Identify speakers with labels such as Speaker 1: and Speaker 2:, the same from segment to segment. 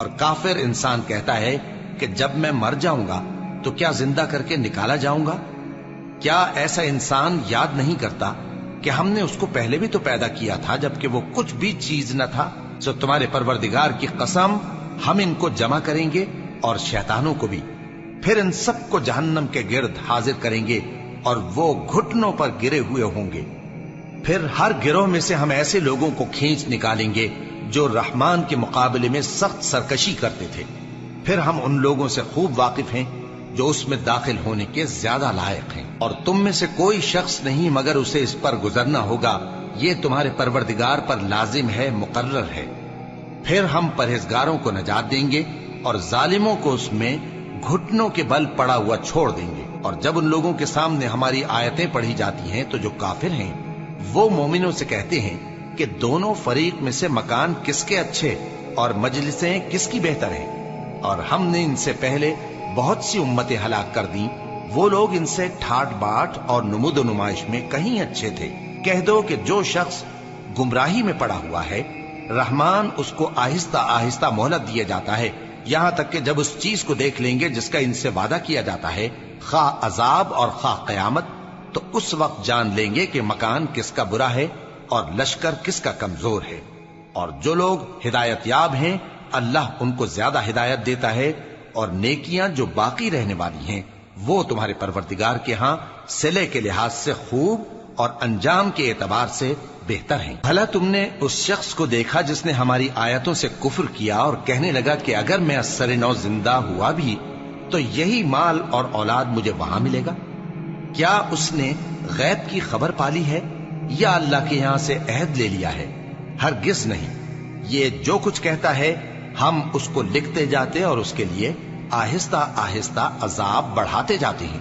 Speaker 1: اور کافر انسان کہتا ہے کہ جب میں مر جاؤں گا تو کیا زندہ کر کے نکالا جاؤں گا؟ کیا ایسا انسان یاد نہیں کرتا کہ ہم نے اس کو پہلے بھی تو پیدا کیا تھا جبکہ وہ کچھ بھی چیز نہ تھا؟ سو تمہارے پروردگار کی قسم ہم ان کو جمع کریں گے اور شیطانوں کو بھی، پھر ان سب کو جہنم کے گرد حاضر کریں گے اور وہ گھٹنوں پر گرے ہوئے ہوں گے۔ پھر ہر گروہ میں سے ہم ایسے لوگوں کو کھینچ نکالیں گے جو رحمان کے مقابلے میں سخت سرکشی کرتے تھے، پھر ہم ان لوگوں سے خوب واقف ہیں جو اس میں داخل ہونے کے زیادہ لائق ہیں، اور تم میں سے کوئی شخص نہیں مگر اسے اس پر گزرنا ہوگا، یہ تمہارے پروردگار پر لازم ہے، مقرر ہے۔ پھر ہم پرہیزگاروں کو نجات دیں گے اور ظالموں کو اس میں گھٹنوں کے بل پڑا ہوا چھوڑ دیں گے۔ اور جب ان لوگوں کے سامنے ہماری آیتیں پڑھی جاتی ہیں تو جو کافر ہیں وہ مومنوں سے کہتے ہیں کہ دونوں فریق میں سے مکان کس کے اچھے اور مجلسیں کس کی بہتر ہیں، اور ہم نے ان سے پہلے بہت سی امتیں ہلاک کر دیں، وہ لوگ ان سے ٹھاٹ باٹ اور نمود و نمائش میں کہیں اچھے تھے۔ کہہ دو کہ جو شخص گمراہی میں پڑا ہوا ہے رحمان اس کو آہستہ آہستہ مہلت دیا جاتا ہے، یہاں تک کہ جب اس چیز کو دیکھ لیں گے جس کا ان سے وعدہ کیا جاتا ہے، خواہ عذاب اور خواہ قیامت، تو اس وقت جان لیں گے کہ مکان کس کا برا ہے اور لشکر کس کا کمزور ہے۔ اور جو لوگ ہدایت یاب ہیں اللہ ان کو زیادہ ہدایت دیتا ہے، اور نیکیاں جو باقی رہنے والی ہیں وہ تمہارے پروردگار کے ہاں صلے کے لحاظ سے خوب اور انجام کے اعتبار سے بہتر ہیں۔ بھلا تم نے اس شخص کو دیکھا جس نے ہماری آیتوں سے کفر کیا اور کہنے لگا کہ اگر میں ازسر نو زندہ ہوا بھی تو یہی مال اور اولاد مجھے وہاں ملے گا؟ کیا اس نے غیب کی خبر پالی ہے یا اللہ کے یہاں سے عہد لے لیا ہے؟ ہرگز نہیں، یہ جو کچھ کہتا ہے ہم اس کو لکھتے جاتے اور اس کے لیے آہستہ آہستہ عذاب بڑھاتے جاتے ہیں،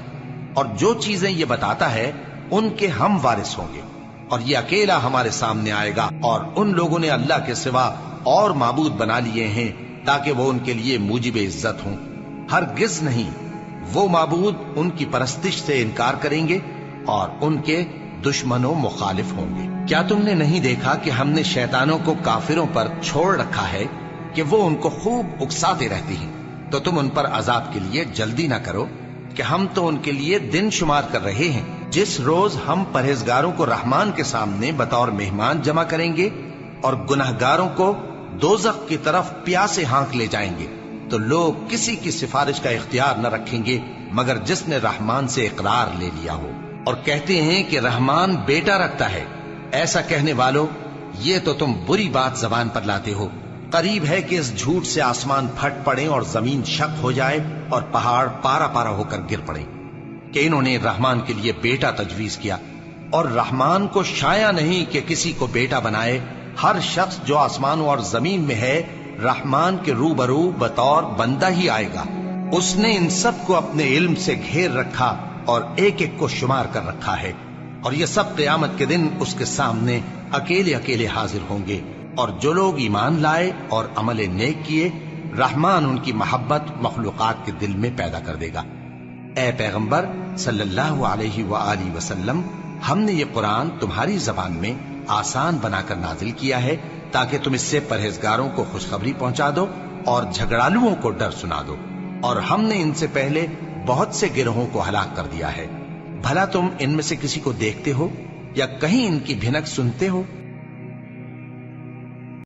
Speaker 1: اور جو چیزیں یہ بتاتا ہے ان کے ہم وارث ہوں گے، اور یہ اکیلا ہمارے سامنے آئے گا۔ اور ان لوگوں نے اللہ کے سوا اور معبود بنا لیے ہیں تاکہ وہ ان کے لیے موجب عزت ہوں، ہرگز نہیں، وہ معبود ان کی پرستش سے انکار کریں گے اور ان کے دشمن و مخالف ہوں گے۔ کیا تم نے نہیں دیکھا کہ ہم نے شیطانوں کو کافروں پر چھوڑ رکھا ہے کہ وہ ان کو خوب اکساتے رہتے ہیں؟ تو تم ان پر عذاب کے لیے جلدی نہ کرو کہ ہم تو ان کے لیے دن شمار کر رہے ہیں۔ جس روز ہم پرہیزگاروں کو رحمان کے سامنے بطور مہمان جمع کریں گے اور گناہگاروں کو دوزخ کی طرف پیاسے ہانک لے جائیں گے، تو لوگ کسی کی سفارش کا اختیار نہ رکھیں گے مگر جس نے رحمان سے اقرار لے لیا ہو، اور کہتے ہیں کہ رحمان بیٹا رکھتا ہے۔ ایسا کہنے والوں، یہ تو تم بری بات زبان پر لاتے ہو۔ قریب ہے کہ اس جھوٹ سے آسمان پھٹ پڑے اور زمین شق ہو جائے اور پہاڑ پارا پارا ہو کر گر پڑے کہ انہوں نے رحمان کے لیے بیٹا تجویز کیا، اور رحمان کو شایع نہیں کہ کسی کو بیٹا بنائے۔ ہر شخص جو آسمانوں اور زمین میں ہے رحمان کے روبرو بطور بندہ ہی آئے گا۔ اس نے ان سب کو اپنے علم سے گھیر رکھا اور ایک ایک کو شمار کر رکھا ہے، اور یہ سب قیامت کے دن اس کے سامنے اکیلے اکیلے حاضر ہوں گے۔ اور جو لوگ ایمان لائے اور عمل نیک کیے رحمان ان کی محبت مخلوقات کے دل میں پیدا کر دے گا۔ اے پیغمبر صلی اللہ علیہ وآلہ وسلم، ہم نے یہ قرآن تمہاری زبان میں آسان بنا کر نازل کیا ہے تاکہ تم اس سے پرہیزگاروں کو خوشخبری پہنچا دو اور جھگڑالوؤں کو ڈر سنا دو، اور ہم نے ان سے پہلے بہت سے گروہوں کو ہلاک کر دیا ہے۔ بھلا تم ان میں سے کسی کو دیکھتے ہو یا کہیں ان کی بھنک سنتے ہو؟